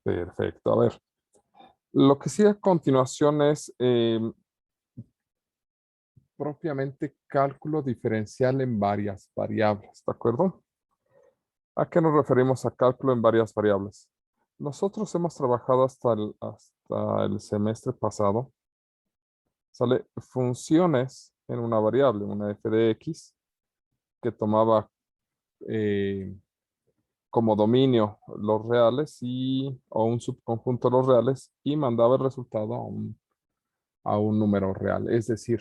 Perfecto. A ver, lo que sigue a continuación es propiamente cálculo diferencial en varias variables, ¿de acuerdo? ¿A qué nos referimos a cálculo en varias variables? Nosotros hemos trabajado hasta el semestre pasado, ¿sale? Funciones en una variable, una f de x, que tomaba eh, como dominio los reales o un subconjunto de los reales y mandaba el resultado a un número real. Es decir,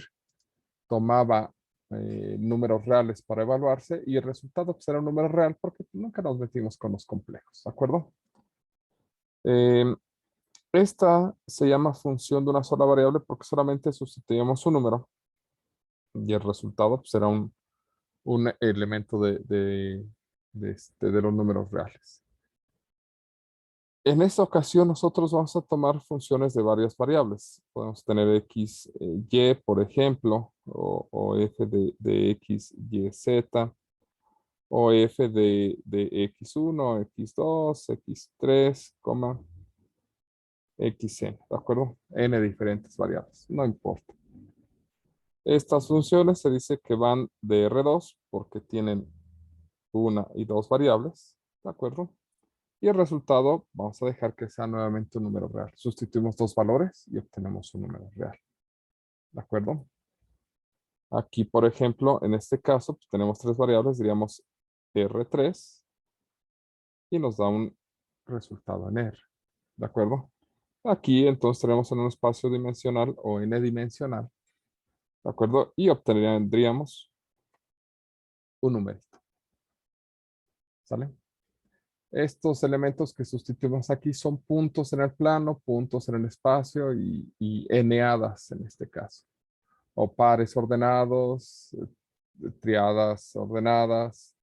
tomaba números reales para evaluarse y el resultado pues, era un número real porque nunca nos metimos con los complejos, ¿de acuerdo? Eh, Esta se llama función de una sola variable porque solamente sustituimos un número y el resultado pues, será un elemento de los números reales. En esta ocasión nosotros vamos a tomar funciones de varias variables. Podemos tener x, y, por ejemplo, o f de x, y, z, o f de x1, x2, x3, xn, ¿de acuerdo? N diferentes variables, no importa. Estas funciones se dice que van de R2 porque tienen una y dos variables, ¿de acuerdo? Y el resultado vamos a dejar que sea nuevamente un número real. Sustituimos dos valores y obtenemos un número real, ¿de acuerdo? Aquí, por ejemplo, en este caso, pues, tenemos tres variables, diríamos R3 y nos da un resultado en R, ¿de acuerdo? Aquí entonces tenemos en un espacio dimensional o n-dimensional, ¿de acuerdo? Y obtendríamos un numerito, ¿sale? Estos elementos que sustituimos aquí son puntos en el plano, puntos en el espacio y eneadas en este caso. O pares ordenados, triadas ordenadas,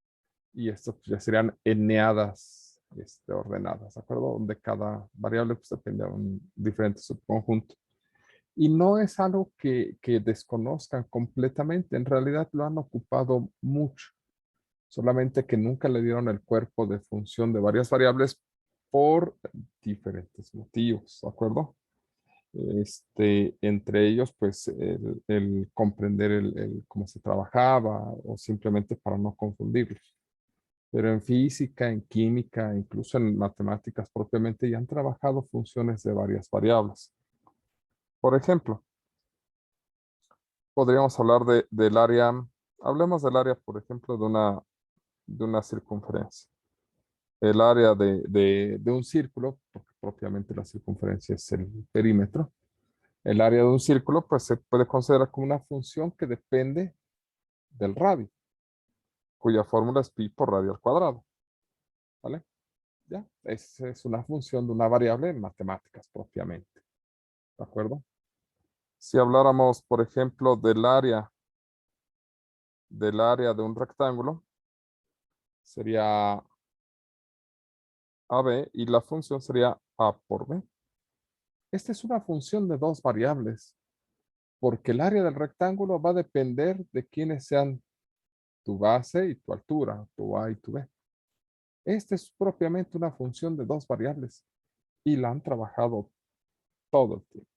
y estos pues, ya serían eneadas ordenadas, ¿de acuerdo? Donde cada variable pues, depende de un diferente subconjunto. Y no es algo que desconozcan completamente, en realidad lo han ocupado mucho, solamente que nunca le dieron el cuerpo de función de varias variables por diferentes motivos, ¿de acuerdo? Entre ellos, pues, el comprender cómo se trabajaba o simplemente para no confundirlos. Pero en física, en química, incluso en matemáticas propiamente, ya han trabajado funciones de varias variables. Por ejemplo, podríamos hablar del área, hablemos del área, por ejemplo, de una circunferencia. El área de un círculo, porque propiamente la circunferencia es el perímetro. El área de un círculo, pues se puede considerar como una función que depende del radio, cuya fórmula es pi por radio al cuadrado. ¿Vale? Ya, es una función de una variable en matemáticas propiamente. ¿De acuerdo? Si habláramos, por ejemplo, del área de un rectángulo, sería AB y la función sería A por B. Esta es una función de dos variables, porque el área del rectángulo va a depender de quiénes sean tu base y tu altura, tu A y tu B. Esta es propiamente una función de dos variables y la han trabajado todo el tiempo.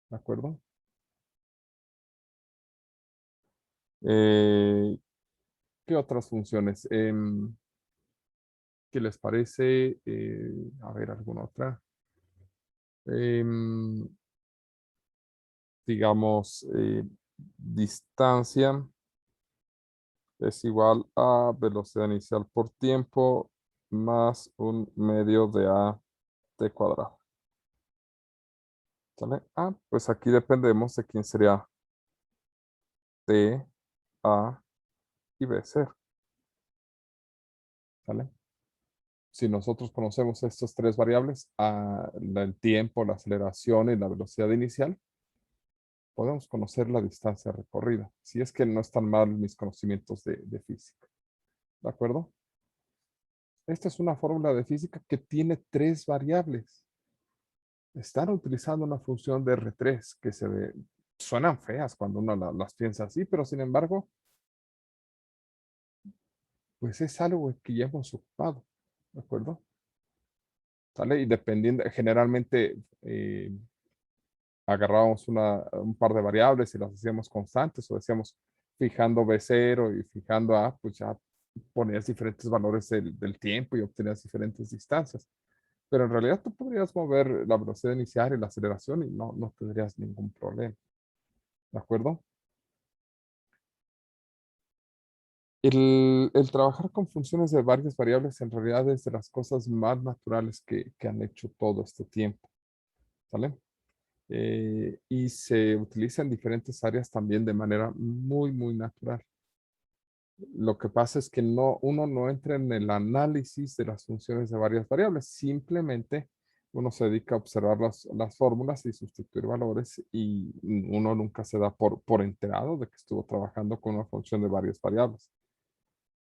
¿De acuerdo? ¿Qué otras funciones? ¿Qué les parece? A ver, ¿alguna otra? Em, digamos, distancia es igual a velocidad inicial por tiempo más un medio de a t cuadrado. ¿Sale? Pues aquí dependemos de quién sería t, a y b ser. ¿Sale? Si nosotros conocemos estas tres variables, el tiempo, la aceleración y la velocidad inicial, podemos conocer la distancia recorrida, si es que no están mal mis conocimientos de física. ¿De acuerdo? Esta es una fórmula de física que tiene tres variables. Están utilizando una función de R3 que suenan feas cuando uno las piensa así, pero sin embargo, pues es algo que ya hemos ocupado. ¿De acuerdo? ¿sale? Y dependiendo, generalmente agarrábamos un par de variables y las hacíamos constantes o decíamos fijando B0 y fijando A, pues ya ponías diferentes valores del tiempo y obtenías diferentes distancias. Pero en realidad tú podrías mover la velocidad inicial y la aceleración y no tendrías ningún problema. ¿De acuerdo? El trabajar con funciones de varias variables en realidad es de las cosas más naturales que han hecho todo este tiempo. ¿Sale? Y se utiliza en diferentes áreas también de manera muy, muy natural. Lo que pasa es que uno no entra en el análisis de las funciones de varias variables, simplemente uno se dedica a observar las fórmulas y sustituir valores y uno nunca se da por enterado de que estuvo trabajando con una función de varias variables.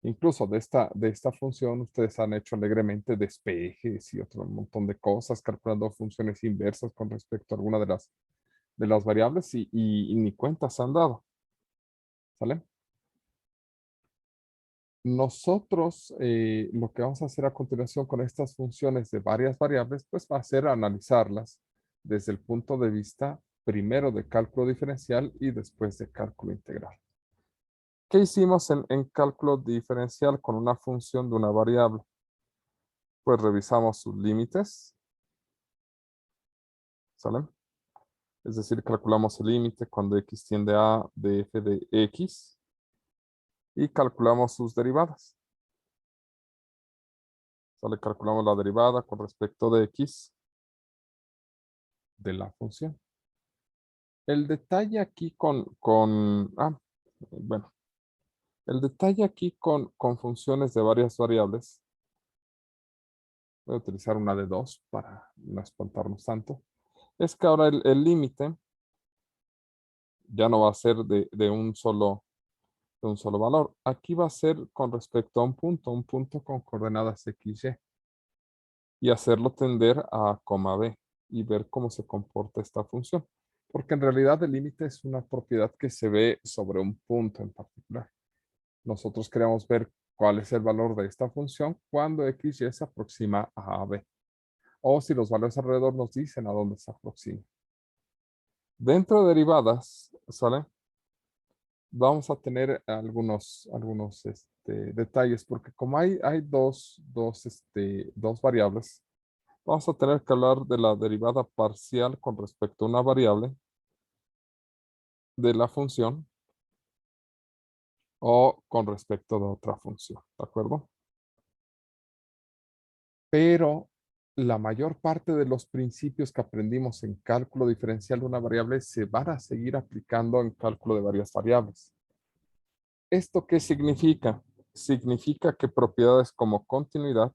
Incluso de esta función ustedes han hecho alegremente despejes y otro montón de cosas, calculando funciones inversas con respecto a alguna de las variables y ni cuentas han dado. ¿Sale? Nosotros lo que vamos a hacer a continuación con estas funciones de varias variables, pues va a ser analizarlas desde el punto de vista primero de cálculo diferencial y después de cálculo integral. ¿Qué hicimos en cálculo diferencial con una función de una variable? Pues revisamos sus límites, ¿sale? Es decir, calculamos el límite cuando x tiende a de f de x y calculamos sus derivadas. ¿Sale? Calculamos la derivada con respecto de x de la función. El detalle aquí bueno, el detalle aquí con funciones de varias variables, voy a utilizar una de 2 para no espantarnos tanto, es que ahora el límite ya no va a ser de un solo valor. Aquí va a ser con respecto a un punto con coordenadas x, y hacerlo tender a coma b y ver cómo se comporta esta función. Porque en realidad el límite es una propiedad que se ve sobre un punto en particular. Nosotros queremos ver cuál es el valor de esta función cuando x y se aproxima a b. O si los valores alrededor nos dicen a dónde se aproxima. Dentro de derivadas, ¿sale? Vamos a tener algunos detalles, porque como hay dos variables, vamos a tener que hablar de la derivada parcial con respecto a una variable de la función o con respecto de otra función, ¿de acuerdo? Pero la mayor parte de los principios que aprendimos en cálculo diferencial de una variable se van a seguir aplicando en cálculo de varias variables. ¿Esto qué significa? Significa que propiedades como continuidad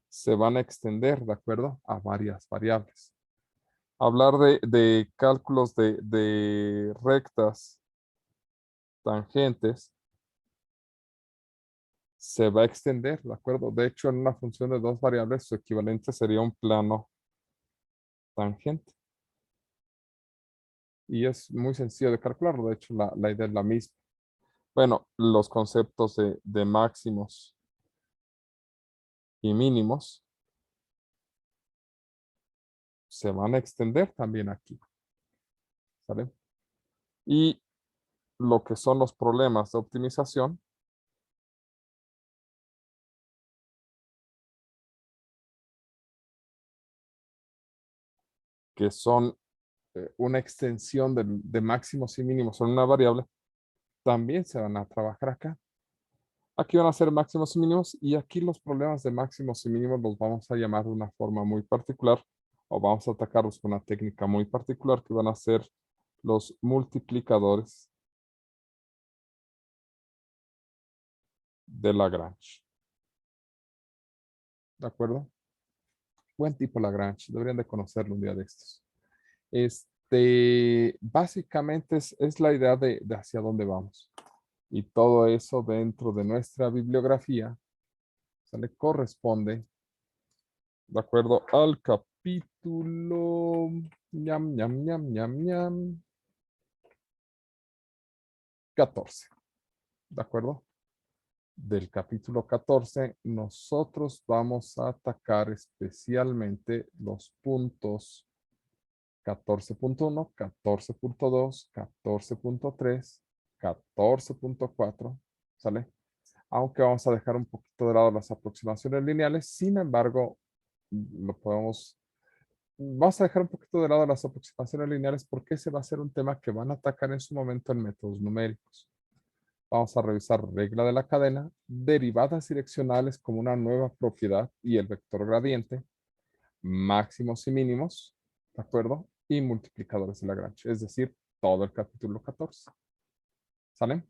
se van a extender, ¿de acuerdo? A varias variables. Hablar de cálculos de rectas tangentes se va a extender, ¿de acuerdo? De hecho, en una función de dos variables, su equivalente sería un plano tangente. Y es muy sencillo de calcularlo, de hecho, la idea es la misma. Bueno, los conceptos de máximos y mínimos se van a extender también aquí, ¿sale? Y lo que son los problemas de optimización que son una extensión de máximos y mínimos en una variable, también se van a trabajar acá. Aquí van a ser máximos y mínimos y aquí los problemas de máximos y mínimos los vamos a llamar de una forma muy particular o vamos a atacarlos con una técnica muy particular que van a ser los multiplicadores de Lagrange. ¿De acuerdo? Buen tipo Lagrange, deberían de conocerlo un día de estos. Básicamente es la idea de hacia dónde vamos. Y todo eso dentro de nuestra bibliografía se le corresponde de acuerdo al capítulo ñam, ñam, ñam, ñam, ñam, 14. ¿De acuerdo? del capítulo 14, nosotros vamos a atacar especialmente los puntos 14.1, 14.2, 14.3, 14.4, ¿sale? Aunque vamos a dejar un poquito de lado las aproximaciones lineales, sin embargo, vamos a dejar un poquito de lado las aproximaciones lineales porque ese va a ser un tema que van a atacar en su momento en métodos numéricos. Vamos a revisar regla de la cadena, derivadas direccionales como una nueva propiedad y el vector gradiente, máximos y mínimos, ¿de acuerdo? Y multiplicadores de Lagrange, es decir, todo el capítulo 14. ¿Sale?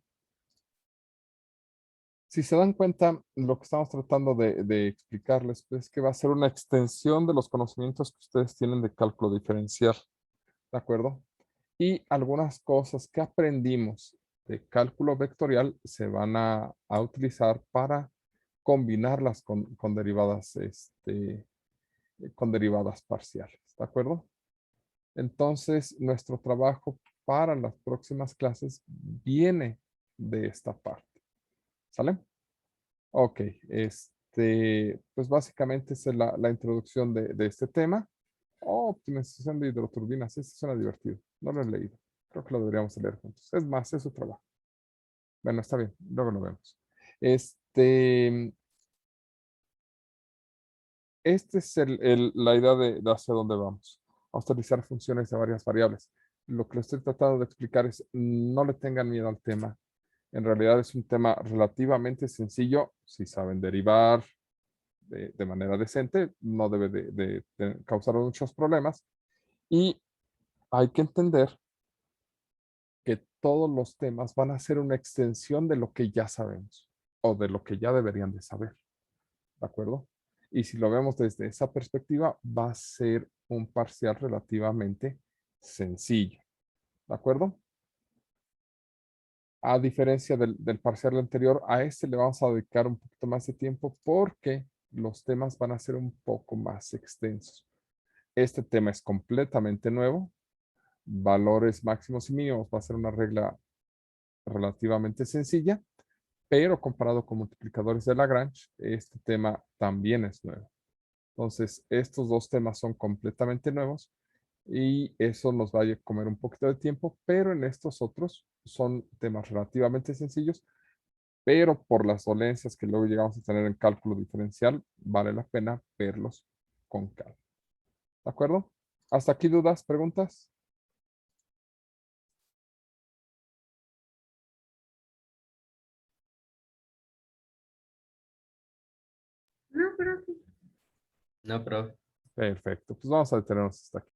Si se dan cuenta, lo que estamos tratando de explicarles es que va a ser una extensión de los conocimientos que ustedes tienen de cálculo diferencial, ¿de acuerdo? Y algunas cosas que aprendimos de cálculo vectorial se van a utilizar para combinarlas con derivadas parciales, ¿de acuerdo? Entonces, nuestro trabajo para las próximas clases viene de esta parte, ¿sale? Ok, pues básicamente esa es la introducción de este tema. Oh, optimización de hidroturbinas, este suena divertido, no lo he leído. Creo que lo deberíamos leer juntos. Es más, es su trabajo. Bueno, está bien, luego lo vemos. Esta es la idea de hacia dónde vamos. A utilizar funciones de varias variables. Lo que le estoy tratando de explicar es no le tengan miedo al tema. En realidad es un tema relativamente sencillo. Si saben derivar de manera decente, no debe de causar muchos problemas. Y hay que entender que todos los temas van a ser una extensión de lo que ya sabemos o de lo que ya deberían de saber. ¿De acuerdo? Y si lo vemos desde esa perspectiva, va a ser un parcial relativamente sencillo. ¿De acuerdo? A diferencia del parcial anterior, a este le vamos a dedicar un poquito más de tiempo porque los temas van a ser un poco más extensos. Este tema es completamente nuevo. Valores máximos y mínimos va a ser una regla relativamente sencilla, pero comparado con multiplicadores de Lagrange, este tema también es nuevo. Entonces, estos dos temas son completamente nuevos y eso nos va a comer un poquito de tiempo, pero en estos otros son temas relativamente sencillos, pero por las dolencias que luego llegamos a tener en cálculo diferencial, vale la pena verlos con calma. ¿De acuerdo? ¿Hasta aquí dudas, preguntas? No, profe. Perfecto, pues vamos a detenernos hasta aquí.